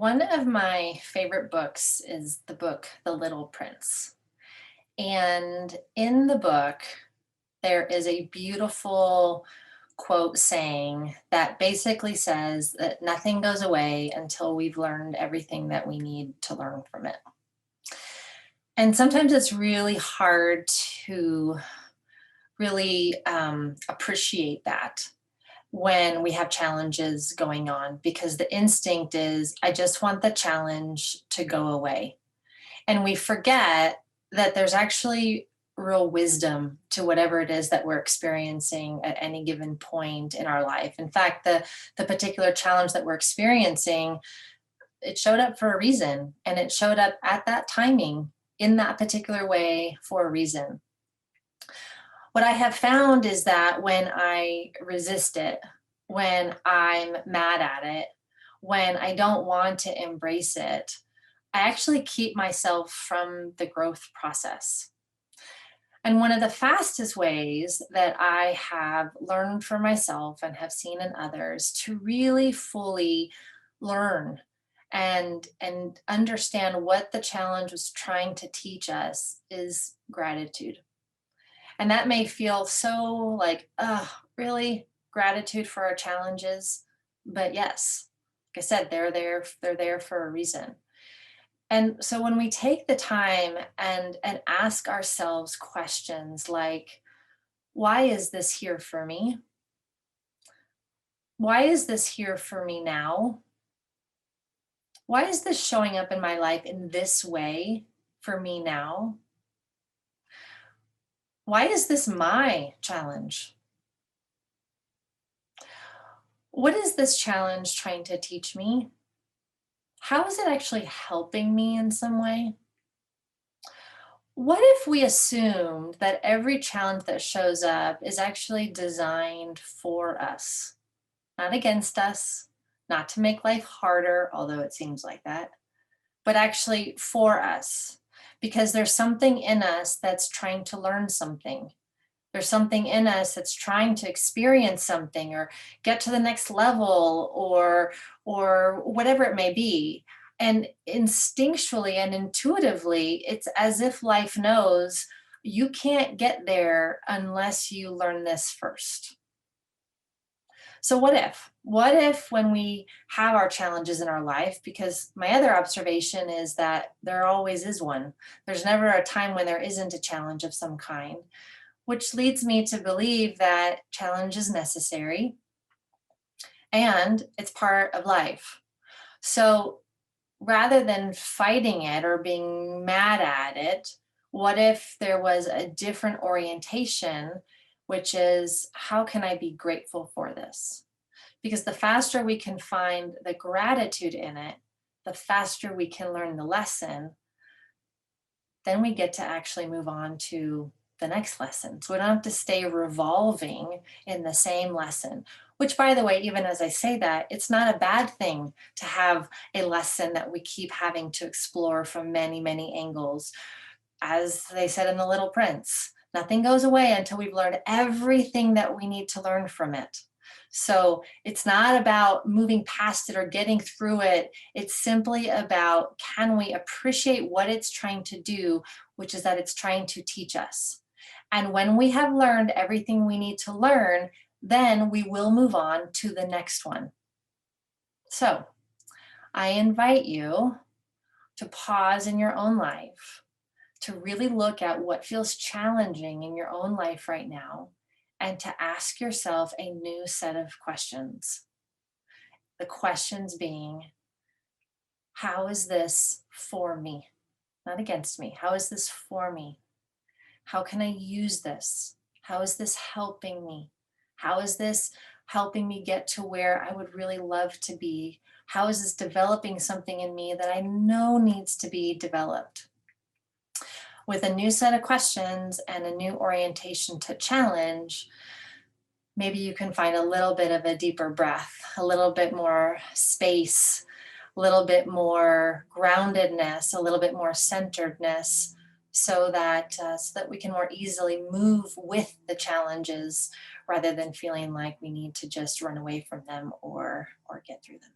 One of my favorite books is the book The Little Prince. And in the book, there is a beautiful quote saying that basically says that nothing goes away until we've learned everything that we need to learn from it. And sometimes it's really hard to really appreciate that when we have challenges going on because the instinct is, I just want the challenge to go away. And we forget that there's actually real wisdom to whatever it is that we're experiencing at any given point in our life. In fact, the particular challenge that we're experiencing, it showed up for a reason, and it showed up at that timing in that particular way for a reason. What I have found is that when I resist it, when I'm mad at it, when I don't want to embrace it, I actually keep myself from the growth process. And one of the fastest ways that I have learned for myself and have seen in others to really fully learn and understand what the challenge was trying to teach us is gratitude. And that may feel so like, really gratitude for our challenges. But yes, like I said, they're there for a reason. And so when we take the time and ask ourselves questions like, why is this here for me? Why is this here for me now? Why is this showing up in my life in this way for me now? Why is this my challenge? What is this challenge trying to teach me? How is it actually helping me in some way? What if we assumed that every challenge that shows up is actually designed for us, not against us, not to make life harder, although it seems like that, but actually for us? Because there's something in us that's trying to learn something. There's something in us that's trying to experience something or get to the next level or whatever it may be. And instinctually and intuitively, it's as if life knows you can't get there unless you learn this first. So what if? What if when we have our challenges in our life, because my other observation is that there always is one. There's never a time when there isn't a challenge of some kind, which leads me to believe that challenge is necessary and it's part of life. So rather than fighting it or being mad at it, what if there was a different orientation, which is how can I be grateful for this? Because the faster we can find the gratitude in it, the faster we can learn the lesson, then we get to actually move on to the next lesson. So we don't have to stay revolving in the same lesson, which, by the way, even as I say that, it's not a bad thing to have a lesson that we keep having to explore from many, many angles. As they said in The Little Prince, nothing goes away until we've learned everything that we need to learn from it. So it's not about moving past it or getting through it. It's simply about can we appreciate what it's trying to do, which is that it's trying to teach us. And when we have learned everything we need to learn, then we will move on to the next one. So I invite you to pause in your own life, to really look at what feels challenging in your own life right now, and to ask yourself a new set of questions. The questions being, how is this for me? Not against me. How is this for me? How can I use this? How is this helping me? How is this helping me get to where I would really love to be? How is this developing something in me that I know needs to be developed? With a new set of questions and a new orientation to challenge, maybe you can find a little bit of a deeper breath, a little bit more space, a little bit more groundedness, a little bit more centeredness, so that we can more easily move with the challenges rather than feeling like we need to just run away from them or get through them.